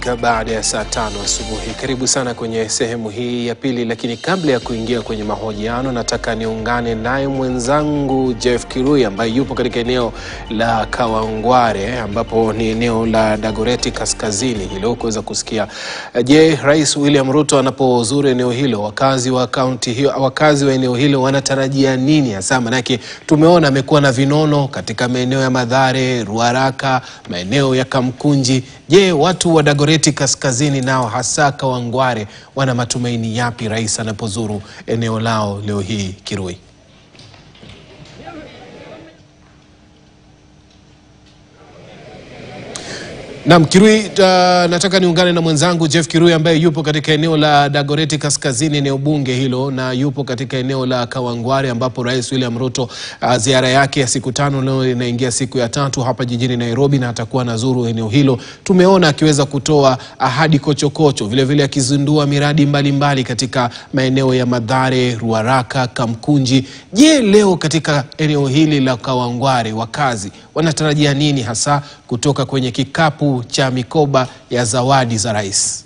dakika baada ya saa 5 asubuhi. Karibu sana kwenye sehemu hii ya pili, lakini kabla ya kuingia kwenye mahojiano nataka niungane naye mwenzangu Jeff Kirui ambaye yupo katika eneo la Kawangware ambapo ni eneo la Dagoretti kaskazini hilo kuweza kusikia. Je, Rais William Ruto anapozuru eneo hilo, wakazi wa kaunti hiyo, wakazi wa eneo hilo wanatarajia nini hasa? Manake tumeona amekuwa na vinono katika maeneo ya Mathare, Ruaraka, maeneo ya Kamkunji. Je, watu wa Dagoretti kaskazini nao hasa Kawangware wana matumaini yapi rais anapozuru eneo lao leo hii, Kirui? Naam, Kirui, nataka niungane na mwenzangu Jeff Kirui ambaye yupo katika eneo la Dagoretti kaskazini, eneo bunge hilo, na yupo katika eneo la Kawangware ambapo Rais William Ruto ziara yake ya siku 5 leo inaingia siku ya 3 hapa jijini Nairobi na atakuwa anazuru eneo hilo. Tumeona akiweza kutoa ahadi kochokocho, vile vile akizindua miradi mbalimbali katika maeneo ya Mathare, Ruaraka, Kamkunji. Je, leo katika eneo hili la Kawangware wakazi wanatarajia nini hasa kutoka kwenye kikapu cha mikoba ya zawadi za rais?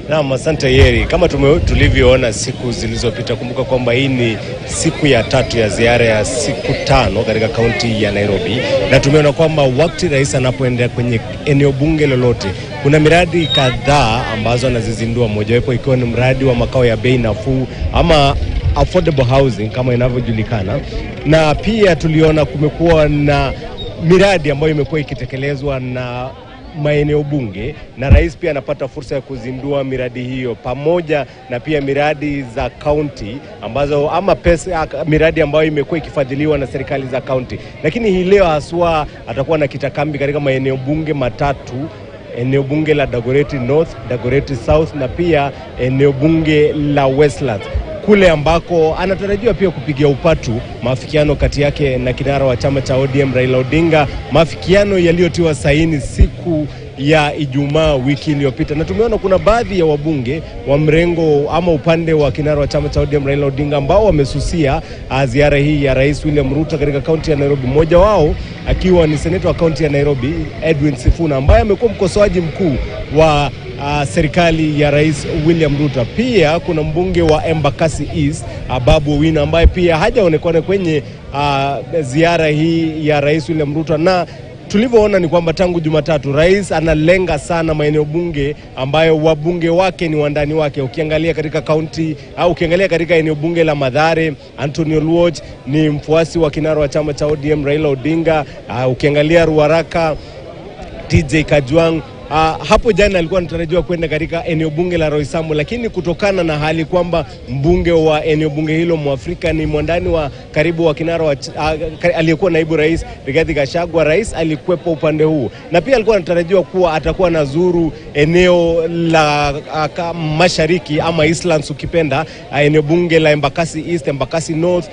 Naam, asante Yeri. Kama tulivyoona siku zilizopita, kumbuka kwamba hii ni siku ya 3 ya ziara ya siku 5 katika kaunti ya Nairobi, na tumeona kwamba wakati rais anapoenda kwenye eneo bunge lolote kuna miradi kadhaa ambazo anazizindua, mojawapo ikiwa ni mradi wa makao ya bei nafuu ama affordable housing kama inavyojulikana, na pia tuliona kumekuwa na miradi ambayo imekuwa ikitekelezwa na maeneo bunge, na rais pia anapata fursa ya kuzindua miradi hiyo pamoja na pia miradi za kaunti ambazo ama pesa, miradi ambayo imekuwa ikifadhiliwa na serikali za kaunti. Lakini hii leo haswa atakuwa na kitakambi katika maeneo bunge matatu: eneo bunge la Dagoretti North, Dagoretti South na pia eneo bunge la Westlands, kule ambako anatarajiwa pia kupigia upatu maafikiano kati yake na kinara wa chama cha ODM Raila Odinga, maafikiano yaliyotiwa saini siku ya Ijumaa wiki iliyopita. Na tumeona kuna baadhi ya wabunge wa mrengo ama upande wa kinara wa chama cha ODM Raila Odinga ambao wamesusia ziara hii ya Rais William Ruto katika kaunti ya Nairobi. Mmoja wao akiwa ni seneta wa kaunti ya Nairobi Edwin Sifuna, ambaye amekuwa mkosoaji mkuu wa serikali ya Rais William Ruto. Pia kuna mbunge wa Embakasi East Babu Owino ambaye pia hajaonekana kwenye ziara hii ya Rais William Ruto, na tulivyoona ni kwamba tangu Jumatatu rais analenga sana maeneo bunge ambayo wabunge wake ni wandani wake. Ukiangalia katika kaunti au ukiangalia katika eneo bunge la Mathare, Anthony Oluoch ni mfuasi wa kinara wa chama cha ODM Raila Odinga. Ukiangalia Ruaraka, TJ Kajwang hapo jana alikuwa anatarajiwa kwenda katika eneo bunge la Roysambu, lakini kutokana na hali kwamba mbunge wa eneo bunge hilo Mwafrika ni mwandani wa karibu wa kinara wa aliyekuwa naibu rais Rigathi Gachagua, rais alikwepo upande huu. Na pia alikuwa anatarajiwa kuwa atakuwa nazuru eneo la mashariki ama Eastlands ukipenda, eneo bunge la Embakasi East, Embakasi North.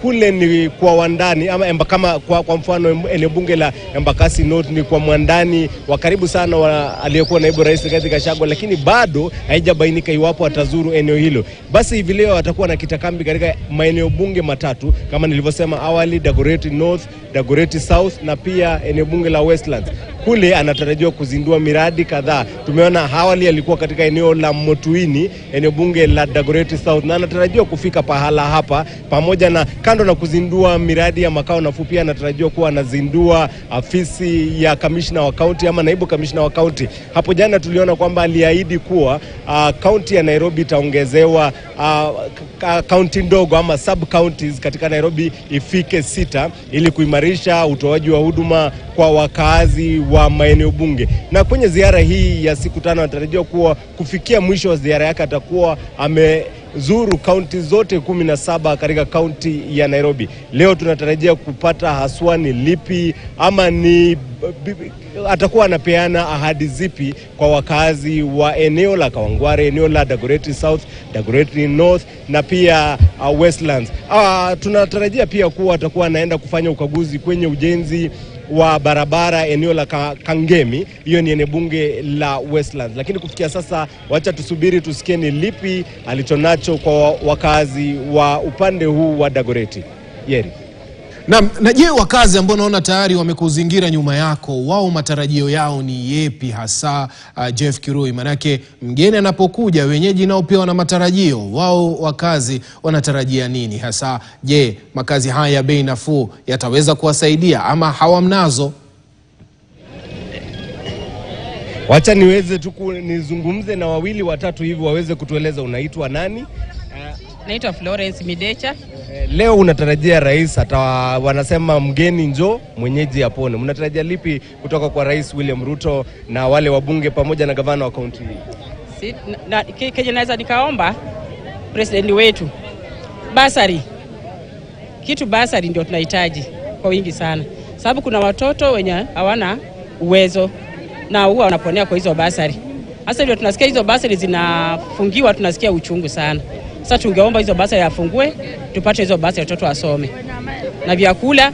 Kule ni kwa wandani ama kama kwa mfano eneo bunge la Embakasi North ni kwa mwandani wa karibu sana aliyekuwa naibu rais Rigathi Gachagua, lakini bado haijabainika iwapo atazuru eneo hilo. Basi hivi leo atakuwa na kitakambi katika maeneo bunge matatu kama nilivyosema awali: Dagoretti North, Dagoretti South na pia eneo bunge la Westlands. Kule anatarajiwa kuzindua miradi kadhaa. Tumeona awali alikuwa katika eneo la Motuini, eneo bunge la Dagoretti South, na anatarajiwa kufika pahala hapa pamoja na kando na kuzindua miradi ya makao nafuu, pia anatarajiwa kuwa anazindua afisi ya kamishna wa kaunti ama naibu kamishna wa kaunti. Hapo jana tuliona kwamba aliahidi kuwa kaunti ya Nairobi itaongezewa kaunti ndogo ama sub counties katika Nairobi ifike 6 ili kuimarisha utoaji wa huduma kwa wakazi wa maeneo bunge. Na kwenye ziara hii ya siku 5 anatarajiwa kuwa kufikia mwisho wa ziara yake atakuwa amezuru kaunti zote 17 katika kaunti ya Nairobi. Leo tunatarajia kupata haswa ni lipi ama ni atakuwa anapeana ahadi zipi kwa wakazi wa eneo la Kawangware, eneo la Dagoretti South, Dagoretti North na pia Westlands. Tunatarajia pia kuwa atakuwa anaenda kufanya ukaguzi kwenye ujenzi wa barabara eneo la Kangemi, hiyo ni eneo bunge la Westlands. Lakini kufikia sasa wacha tusubiri tusikie ni lipi alichonacho kwa wakazi wa upande huu wa Dagoretti. Yeri. Na je, wakazi ambao naona tayari wamekuzingira nyuma yako, wao matarajio yao ni yepi hasa, Jeff Kirui? Manake mgeni anapokuja wenyeji nao pia wana matarajio. Wao wakazi wanatarajia nini hasa? Je, makazi haya ya bei nafuu yataweza kuwasaidia ama hawamnazo? Wacha niweze tu nizungumze na wawili watatu hivi waweze kutueleza. Unaitwa nani? Naitwa Florence Midecha. Leo unatarajia rais wanasema mgeni njoo mwenyeji apone. Mnatarajia lipi kutoka kwa Rais William Ruto na wale wabunge pamoja na gavana wa kaunti hii? Kenye naweza nikaomba president wetu basari. Kitu basari ndio tunahitaji kwa wingi sana. Sababu kuna watoto wenye hawana uwezo na huwa wanaponea kwa hizo basari. Hasa ndio tunasikia hizo basari zinafungiwa, tunasikia uchungu sana. Sasa tungeomba hizo basari yafungue, tupate hizo basari watoto wasome. Na vyakula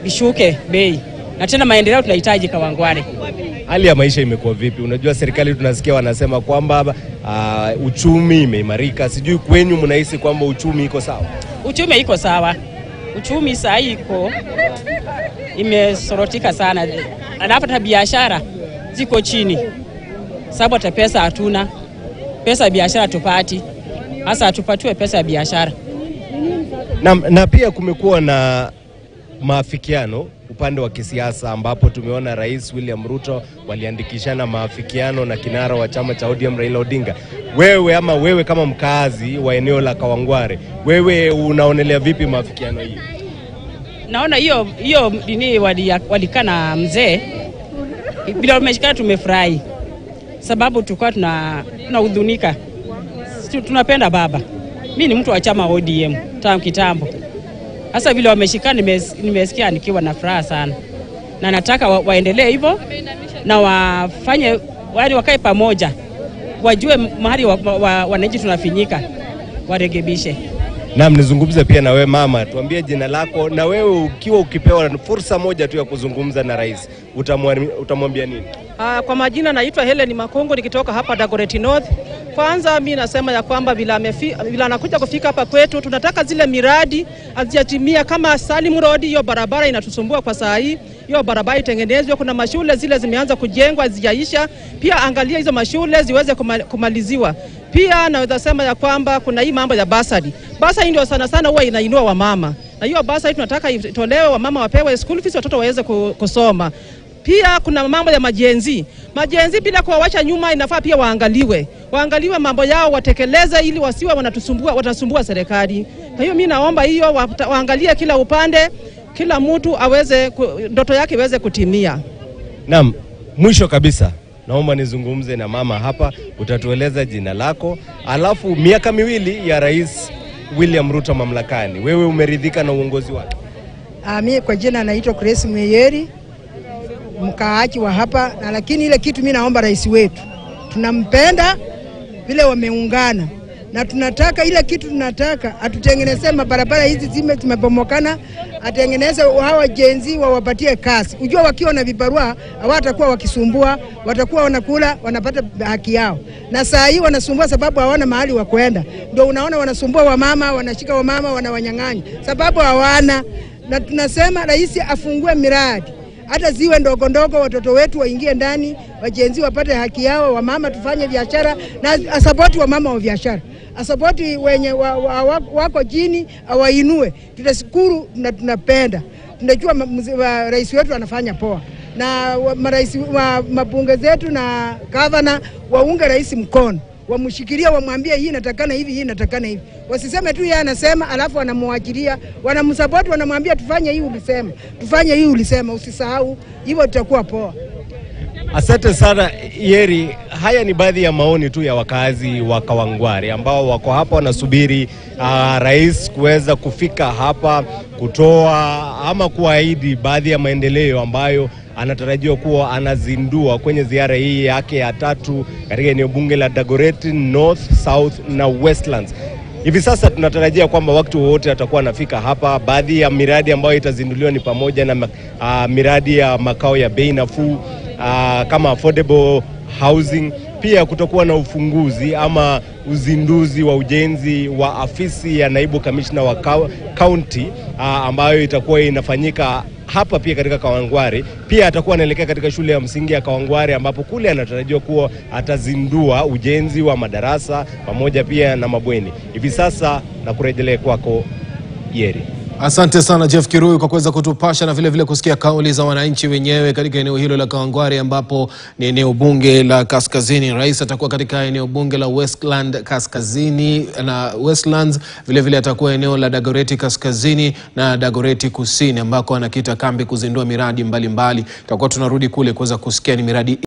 vishuke bei. Na tena maendeleo tunahitaji Kawangware. Hali ya maisha imekuwa vipi? Unajua serikali tunasikia wanasema kwamba uchumi imeimarika. Sijui kwenyu mnahisi kwamba uchumi iko sawa? Uchumi iko sawa. Uchumi saa iko imesorotika sana. Hata biashara ziko chini. Sababu hata pesa hatuna. Pesa biashara tupati. Hasa tupatiwe pesa ya biashara. Na pia kumekuwa na maafikiano upande wa kisiasa ambapo tumeona Rais William Ruto waliandikishana maafikiano na kinara wa chama cha ODM Raila Odinga. Wewe kama mkazi wa eneo la Kawangware, wewe unaonelea vipi maafikiano hii? Naona hiyo dini walikana mzee bila umeshikana tumefurahi. Sababu tulikuwa tunahudhunika. Tunapenda baba. Mimi ni mtu wa chama ODM tangu kitambo. Hasa vile wameshikana nimesikia nikiwa na furaha sana. Na nataka waendelee hivyo na wafanye wakae pamoja. Wajue mahali wananchi tunafinyika. Warekebishe. Nizungumze pia na wewe mama, tuambie jina lako na wewe ukipewa fursa moja tu ya kuzungumza na rais, utamwambia nini? Kwa majina naitwa Helen Makongo nikitoka hapa Dagoretti North. Kwanza mimi nasema ya kwamba bila anakuja kufika hapa kwetu, tunataka zile miradi azijatimia kama Salim Road. Hiyo barabara inatusumbua kwa saa hii. Hiyo barabara itengenezwe. Kuna mashule zile zimeanza kujengwa hazijaisha. Pia angalia hizo mashule ziweze kumaliziwa. Pia naweza sema ya kwamba kuna hii mambo ya basari. Basari ndio sana huwa inainua wamama. Na hiyo basari tunataka itolewe, wamama wapewe school fees, watoto waweze kusoma. Pia kuna mambo ya majenzi. Majenzi bila kuwaacha nyuma inafaa pia waangaliwe. Waangaliwe mambo yao watekeleze ili wasiwe watasumbua serikali. Kwa hiyo mimi naomba hiyo waangalie kila upande, kila mtu aweze ndoto yake iweze kutimia. Mwisho kabisa naomba nizungumze na mama hapa, utatueleza jina lako, alafu miaka 2 ya Rais William Ruto mamlakani. Wewe umeridhika na uongozi wake? Mimi kwa jina naitwa Grace Meyeri, mkaaji wa hapa, na lakini ile kitu mimi naomba rais wetu, tunampenda vile wameungana, na tunataka ile kitu tunataka atutengenezee mabarabara hizi zimepomokana, atengeneze hawa jenzi wawapatie kazi. Unajua wakiwa na vibarua hawatakuwa wakisumbua, watakuwa wanakula, wanapata haki yao. Na saa hii wanasumbua sababu hawana mahali wa kwenda. Ndio unaona wanasumbua wamama, wanashika wamama, wanawanyang'anya sababu hawana. Na tunasema rais afungue miradi hata ziwe ndogo ndogo, watoto wetu waingie ndani, wajenzi wapate haki yao, wamama tufanye biashara na asapoti wamama wa biashara. Asapoti wenye wako chini awainue. Tunashukuru na tunapenda. Tunajua rais wetu anafanya poa. Na marais wa mabunge zetu na gavana waunge rais mkono. Wamshikilia, wamwambie hii inatakana hivi, hii inatakana hivi. Wasiseme tu yeye anasema alafu anamwachilia, wanamsupport, wanamwambia tufanye hii ulisema, tufanye hii ulisema, usisahau, hivyo tutakuwa poa. Asante sana Yeri. Haya ni baadhi ya maoni tu ya wakazi wa Kawangware ambao wako hapa wanasubiri rais kuweza kufika hapa kutoa ama kuahidi baadhi ya maendeleo ambayo anatarajiwa kuwa anazindua kwenye ziara hii yake ya 3 katika eneo bunge la Dagoretti North, South na Westlands. Hivi sasa tunatarajia kwamba wakati wowote atakuwa anafika hapa. Baadhi ya miradi ambayo itazinduliwa ni pamoja na miradi ya makao ya bei nafuu kama affordable housing, pia kutakuwa na ufunguzi ama uzinduzi wa ujenzi wa afisi ya naibu kamishna wa kaunti ambayo itakuwa inafanyika hapa pia katika Kawangware. Pia atakuwa anaelekea katika shule ya msingi ya Kawangware ambapo kule anatarajiwa kuwa atazindua ujenzi wa madarasa pamoja pia na mabweni. Hivi sasa na kurejelea kwako Yeri. Asante sana Jeff Kirui kwa kuweza kutupasha na vile vile kusikia kauli za wananchi wenyewe katika eneo hilo la Kawangware ambapo ni eneo bunge la Kaskazini. Rais atakuwa katika eneo bunge la Westland Kaskazini na Westlands, vile vile atakuwa eneo la Dagoretti Kaskazini na Dagoretti Kusini ambako anakita kambi kuzindua miradi mbalimbali. Tutakuwa tunarudi kule kuweza kusikia ni miradi